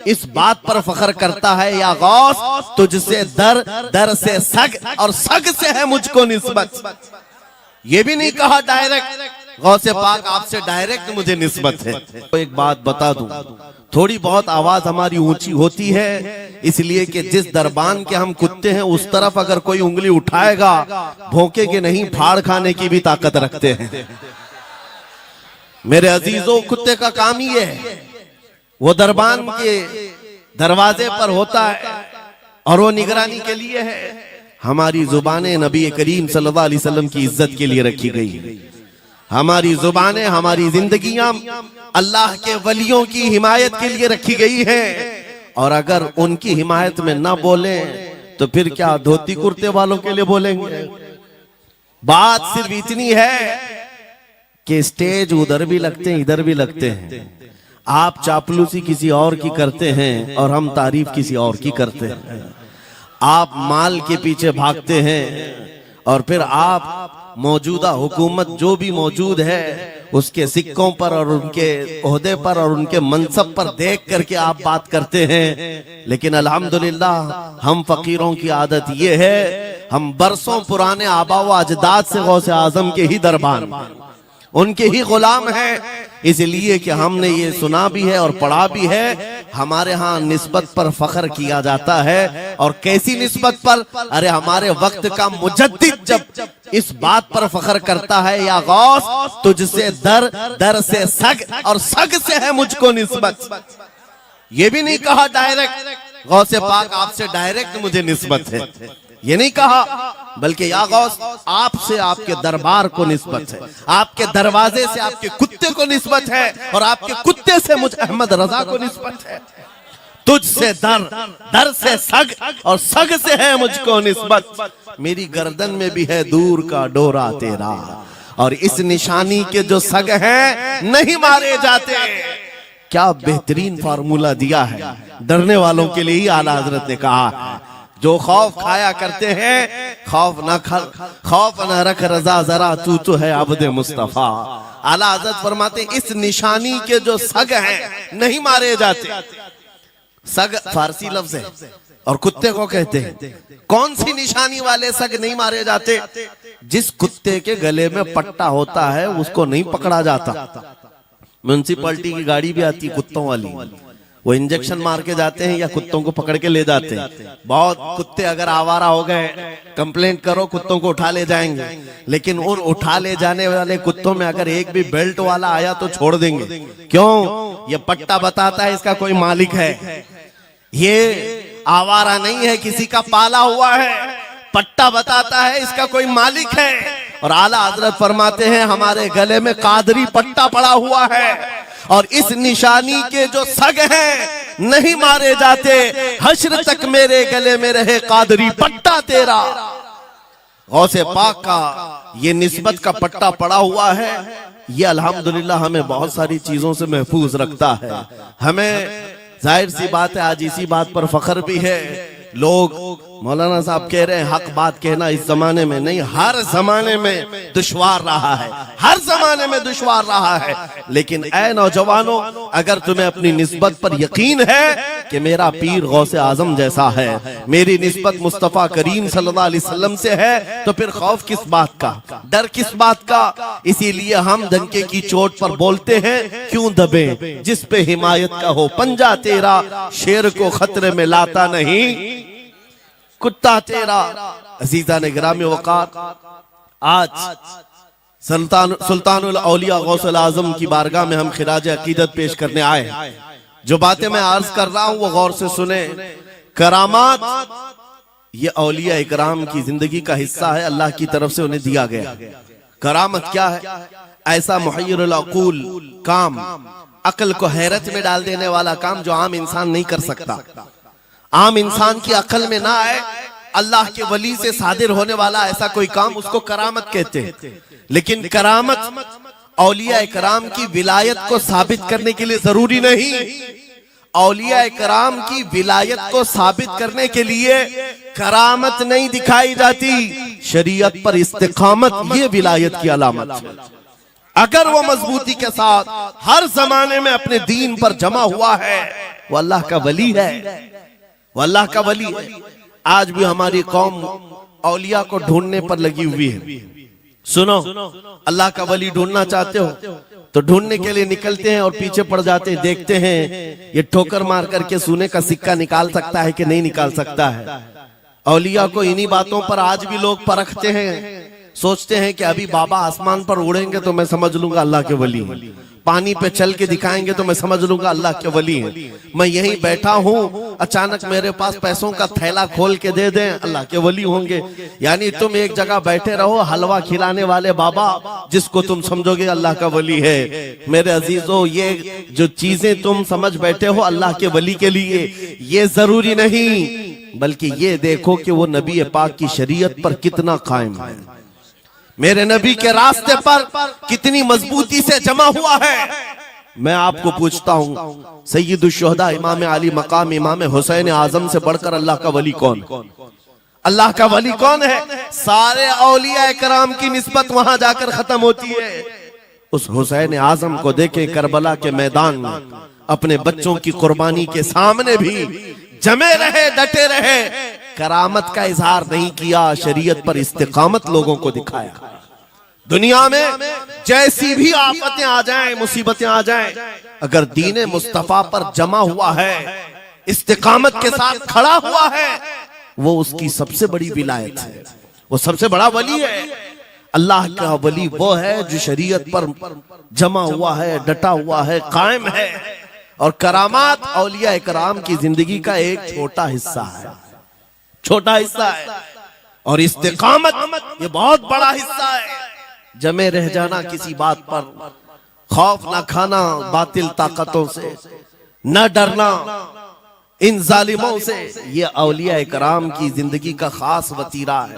इस बात पर फख्र करता है या गौस तुझसे दर दर से सग और सग से है मुझको निस्बत। ये भी नहीं कहा डायरेक्ट गौसे पाक आपसे डायरेक्ट मुझे निस्बत है। तो एक बात बता दूं, थोड़ी बहुत आवाज हमारी ऊंची होती है इसलिए कि जिस दरबान के हम कुत्ते हैं उस तरफ अगर कोई उंगली उठाएगा भौंके के नहीं फाड़ खाने की भी ताकत रखते हैं। मेरे अजीजों, कुत्ते का काम ही है, वो दरबान के दरवाजे पर होता है और वो निगरानी के लिए है। हमारी जुबानें नबी करीम सल्लल्लाहु अलैहि वसल्लम की इज्जत के लिए रखी गई। हमारी जुबानें, हमारी जिंदगियां अल्लाह के वलियों की हिमायत के लिए रखी गई है। और अगर उनकी हिमायत में ना बोले तो फिर क्या धोती कुर्ते वालों के लिए बोलेंगे? बात सिर्फ इतनी है कि स्टेज उधर भी लगते हैं इधर भी लगते हैं। आप चापलूसी किसी और की करते हैं और हम तारीफ किसी और की करते हैं। आप माल के पीछे भागते हैं और फिर आप मौजूदा हुकूमत जो भी मौजूद है उसके सिक्कों पर और उनके ओहदे पर और उनके मनसब पर देख करके आप बात करते हैं। लेकिन अल्हम्दुलिल्लाह हम फकीरों की आदत ये है, हम बरसों पुराने आबा व अजदाद से गौसे आजम के ही दरबान, उनके ही गुलाम हैं। इसलिए कि हमने ये सुना भी है और पढ़ा भी है, हमारे यहाँ निस्बत पर फख्र किया जाता है। और कैसी निस्बत पर? अरे हमारे वक्त का मुजद्दिद जब इस बात पर फख्र करता है या गौस तुझसे दर दर से सग और सग से है मुझको निस्बत। ये भी नहीं कहा डायरेक्ट गौसे पाक आपसे डायरेक्ट मुझे निस्बत है, ये नहीं कहा, बल्कि या गौस आपसे आपके दरबार को निस्बत है, आपके दरवाजे से आपके कुत्ते को निस्बत है और आपके कुत्ते से मुझ अहमद रजा को निस्बत है। तुझसे दर दर से सग और सग से है मुझको निस्बत। मेरी गर्दन में भी है दूर का डोरा तेरा और इस निशानी के जो सग हैं नहीं मारे जाते। क्या बेहतरीन फार्मूला दिया है, डरने वालों के लिए ही आला हजरत ने कहा है। जो खौफ खाया करते हैं खौफ न रख रजा जरा तू तो है अब्दे मुस्तफा। आला हज़रत फरमाते इस निशानी के जो सग हैं नहीं मारे जाते। सग फारसी लफ्ज है और कुत्ते को कहते हैं। कौन सी निशानी वाले सग नहीं मारे जाते? जिस कुत्ते के गले में पट्टा होता है उसको नहीं पकड़ा जाता। म्युनिसिपैलिटी की गाड़ी भी आती है कुत्तों वाली, वो इंजेक्शन मार के जाते हैं या कुत्तों को पकड़ के ले जाते हैं। बहुत कुत्ते अगर आवारा हो गए कंप्लेंट करो कुत्तों को उठा ले जाएंगे, लेकिन उन उठा ले जाने वाले कुत्तों में अगर एक भी बेल्ट वाला आया तो छोड़ देंगे। क्यों? ये पट्टा बताता है इसका कोई मालिक है, ये आवारा नहीं है, किसी का पाला हुआ है। पट्टा बताता है इसका कोई मालिक है। और आला हजरत फरमाते हैं हमारे गले में कादरी पट्टा पड़ा हुआ है और इस निशानी के जो सग हैं नहीं मारे जाते। हश्र तक मेरे गले में रहे कादरी पट्टा तेरा। गौसे पाक का ये निस्बत का पट्टा पड़ा हुआ है। ये अल्हम्दुलिल्लाह हमें बहुत सारी चीजों से महफूज रखता है। हमें जाहिर सी बात है आज इसी बात पर फख्र भी है। लोग मौलाना साहब कह रहे हैं हक बात कहना इस जमाने में नहीं, हर जमाने में दुश्वार रहा है, हर जमाने में दुश्वार रहा है। लेकिन ऐ नौजवानों, अगर तुम्हें अपनी निस्बत पर यकीन है कि मेरा पीर गौसे आजम जैसा है, मेरी निस्बत मुस्तफा करीम सल्लल्लाहु अलैहि वसल्लम से है, तो फिर खौफ किस बात का, डर किस बात का? इसीलिए हम डंके की चोट पर बोलते हैं क्यों दबे जिस पे हिमायत का हो पंजा तेरा। शेर को खतरे में लाता नहीं कुत्ता तेरा। अजीजा ने ग्रामी वकार, आज सुल्तानुल औलिया गौसुल आजम की बारगाह में हम खिराज अकीदत पेश करने आए। जो बातें मैं अर्ज कर रहा हूं वो गौर से सुने। करामात ये औलिया इकराम की जिंदगी का हिस्सा है, अल्लाह की तरफ से उन्हें दिया गया। करामत क्या है? ऐसा मुहय्यिरुल अक़ूल काम, अक्ल को हैरत में डाल देने वाला काम जो आम इंसान नहीं कर सकता, आम इंसान की अकल में ना आए। अल्लाह के वली से सादिर होने वाला ऐसा कोई काम, उसको करामत कहते हैं। लेकिन करामत औलिया इकराम की विलायत को साबित करने के लिए जरूरी नहीं। औलिया इकराम की विलायत को साबित करने के लिए करामत नहीं दिखाई जाती, शरीयत पर इस्तिकामत ये विलायत की अलामत है। अगर वो मजबूती के साथ हर जमाने में अपने दीन पर जमा हुआ है, वो अल्लाह का वली है, वो अल्लाह का वली है। आज भी हमारी कौम औलिया को ढूंढने पर लगी हुई है। सुनो, अल्लाह का वली ढूंढना चाहते हो तो ढूंढने के लिए निकलते हैं और पीछे पड़ जाते हैं, देखते हैं ये ठोकर मार करके सोने का सिक्का निकाल सकता है कि नहीं निकाल सकता है। औलिया को इन्हीं बातों पर आज भी लोग परखते हैं, सोचते हैं कि अभी बाबा आसमान पर उड़ेंगे तो मैं समझ लूंगा अल्लाह के वली हैं, पानी पे चल के दिखाएंगे तो मैं समझ लूंगा अल्लाह के वली हैं। मैं यहीं बैठा हूँ, अचानक मेरे पास पैसों का थैला खोल के दे दें, अल्लाह के वली होंगे। यानी तुम एक जगह बैठे रहो, हलवा खिलाने वाले बाबा जिसको तुम समझोगे अल्लाह का वली है। मेरे अजीजों, ये जो चीजें तुम समझ बैठे हो अल्लाह के वली के लिए, ये जरूरी नहीं, बल्कि ये देखो कि वो नबी पाक की शरीयत पर कितना कायम है, मेरे नबी के रास्ते पर कितनी मजबूती से जमा हुआ है। मैं आपको पूछता हूँ, सैयदुल शुहदा इमाम अली मकाम इमाम हुसैन आजम से बढ़कर अल्लाह का वली कौन? अल्लाह का वली कौन है? सारे औलिया कराम की निस्बत वहां जाकर खत्म होती है। उस हुसैन आजम को देखे करबला के मैदान में अपने बच्चों की कुर्बानी के सामने भी जमे रहे, डटे रहे, करामत का इजहार नहीं किया, शरीयत पर इस्तिकामत लोगों को दिखाया। दुनिया में जैसी भी आफतें आ जाएं, मुसीबतें आ जाएं, अगर दीने मुस्तफा पर जमा हुआ है, इस्तिकामत के साथ खड़ा हुआ है, वो उसकी सबसे बड़ी विलायत है, वो सबसे बड़ा वली है। अल्लाह का वली वो है जो शरीयत पर जमा हुआ है, डटा हुआ है, कायम है। और करामात औलिया इकराम की जिंदगी का एक छोटा हिस्सा है, छोटा हिस्सा है, और इस्तिकामत ये बहुत बड़ा हिस्सा है। जमे रह जाना किसी बात पर, खौफ ना खाना बातिल ताकतों से, न डरना इन जालिमों से, ये औलिया इकराम की जिंदगी का खास वतीरा है।